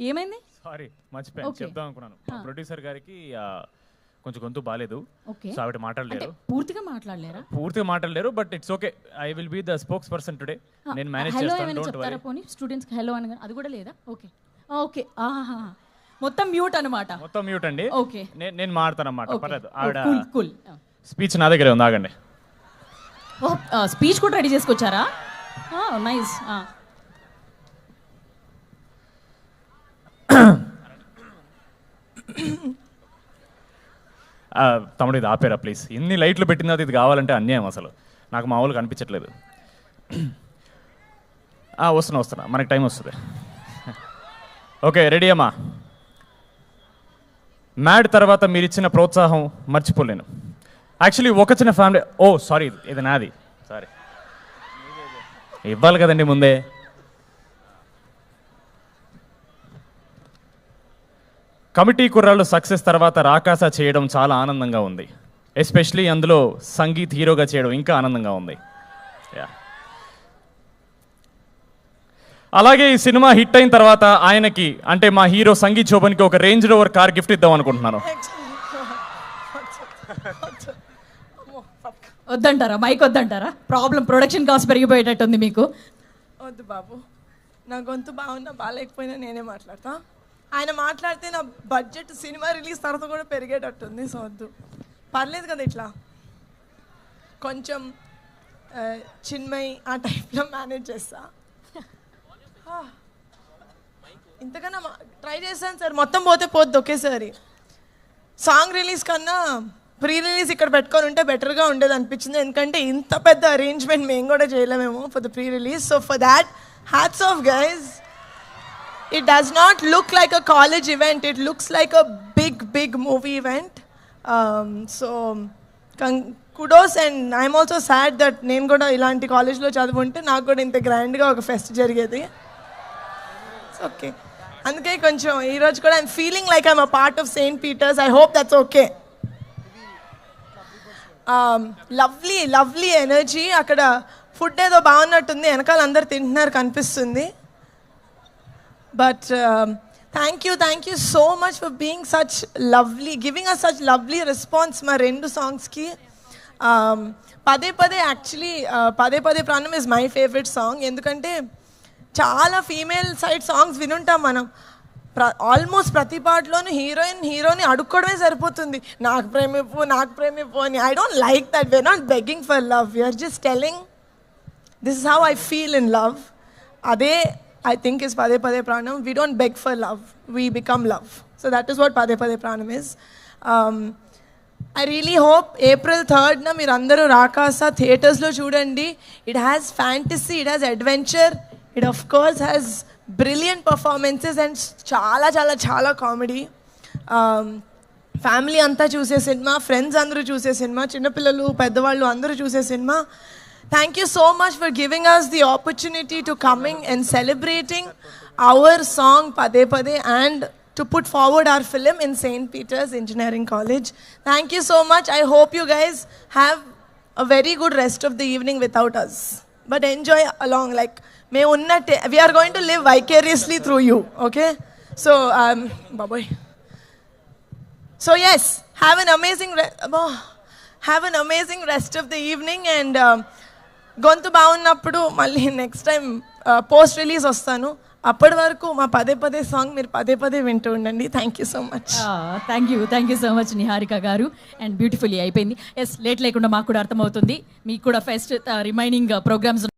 ఏమైంది? సారీ మర్చిపోయాను చెప్దాం అనుకున్నాను. ప్రొడ్యూసర్ గారికి కొంచెం గొంతు బాలేదు, సో ఆవిడ మాట్లాడలేరు. పూర్తిగా మాట్లాడలేరు, but it's okay. I will be the spokes person today. నేను మేనేజ్ చేస్తాను. Don't worry. స్టూడెంట్స్ కి హలో అని అది కూడా లేదా? Okay okay. మొత్తం మ్యూట్ అన్నమాట. మొత్తం మ్యూట్ అండి. ఓకే, నేను మాడతాను అన్నమాట. పర్లేదు. ఆవిడ కూల్. స్పీచ్ నా దగ్గరే ఉంది, ఆగండి. స్పీచ్ కూడా రెడీ చేసుకొచ్చారా? నైస్. తమ్ముడు ఇది ఆపేరా ప్లీజ్. ఎన్ని లైట్లు పెట్టిన ఇది కావాలంటే అన్యాయం. అసలు నాకు మామూలుగా అనిపించట్లేదు. వస్తున్నా, మనకి టైం వస్తుంది. ఓకే, రెడీ అమ్మా. మ్యాడ్ తర్వాత మీరు ఇచ్చిన ప్రోత్సాహం మర్చిపోలేను. యాక్చువల్లీ ఒక చిన్న ఫ్యామిలీ. సారీ, ఇది నాది. సారీ, ఇవ్వాలి కదండి ముందే. కమిటీ కుర్రాళ్ళు సక్సెస్ తర్వాత రాకాస చేయడం చాలా ఆనందంగా ఉంది. ఎస్పెషలీ అందులో సంగీత్ హీరోగా చేయడం ఇంకా ఆనందంగా ఉంది. అలాగే ఈ సినిమా హిట్ అయిన తర్వాత ఆయనకి, అంటే మా హీరో సంగీత్ శోభన్కి ఒక రేంజ్ రోవర్ కార్ గిఫ్ట్ ఇద్దాం అనుకుంటున్నాను. వద్దంటారా? మైక్ వద్దంటారా? ప్రాబ్లం, ప్రొడక్షన్ కాస్ట్ పెరిగిపోయేటట్టుంది మీకు. వద్దు బాబు, నా గొంతు బాగున్నా బాగాలేకపోయినా నేనే మాట్లాడతా. ఆయన మాట్లాడితే నా బడ్జెట్ సినిమా రిలీజ్ తర్వాత కూడా పెరిగేటట్టుంది. సో వద్దు, పర్లేదు కదా. ఇట్లా కొంచెం చిన్మయి ఆ టైప్లో మేనేజ్ చేస్తా. ఇంతకన్నా ట్రై చేశాను సార్, మొత్తం పోతే పోద్ది ఒకేసారి. సాంగ్ రిలీజ్ కన్నా ప్రీ రిలీజ్ ఇక్కడ పెట్టుకొని ఉంటే బెటర్గా ఉండేది అనిపించింది. ఎందుకంటే ఇంత పెద్ద అరేంజ్మెంట్ మేము కూడా చేయలేమేమో for the pre release. So for that hats off guys. It does not look like a college event. It looks like a big movie event. So kudos, and I'm also sad that నేను కూడా ఇలాంటి కాలేజ్లో చదువుంటే నాకు కూడా ఇంత గ్రాండ్గా ఒక pest జరిగేది. ఓకే, అందుకే కొంచెం ఈరోజు కూడా I'm feeling like I'm a part of Saint Peter's. I hope that's okay. Lovely energy. అక్కడ ఫుడ్ ఏదో బాగున్నట్టుంది, వెనకాల అందరు తింటున్నారు కనిపిస్తుంది. But thank you so much for being such lovely, giving us such lovely response మా రెండు సాంగ్స్కి. పదే యాక్చువల్లీ పదే ప్రాణం ఇస్ మై ఫేవరెట్ సాంగ్. ఎందుకంటే చాలా ఫీమేల్ సైడ్ సాంగ్స్ వినుంటాం మనం. ఆల్మోస్ట్ ప్రతి పాటలోనూ హీరోని అడుక్కోవడమే సరిపోతుంది, నాకు ప్రేమిప్పు అని. I don't like that. We're not begging for love, we're just telling this is how I feel in love. అదే I think is Pade Pade Pranam. We don't beg for love, we become love. So that is what Pade Pade Pranam is. I really hope April 3rd na meer andaru Rakasa theaters lo chudandi. It has fantasy, it has adventure, it of course has brilliant performances and chala comedy. Family anta choose cinema, friends andaru choose cinema, chinna pillalu peddavallu andaru choose cinema. Thank you so much for giving us the opportunity to coming and celebrating our song Pade Pade and to put forward our film in St. Peter's Engineering College. Thank you so much. I hope you guys have a very good rest of the evening without us. But enjoy along. Like, we are going to live vicariously through you. Okay? So, bye-bye. So yes, have an amazing rest of the evening, and గొంతు బాగున్నప్పుడు మళ్ళీ next time post release వస్తాను. అప్పటి వరకు మా పదే song మీరు పదే వింటూ ఉండండి. Thank you so much. Thank you so much Niharika గారు. అండ్ బ్యూటిఫుల్లీ అయిపోయింది. ఎస్, లేట్ లేకుండా మాకు కూడా అర్థమవుతుంది. మీకు కూడా ఫెస్ట్ రిమైనింగ్ ప్రోగ్రామ్స్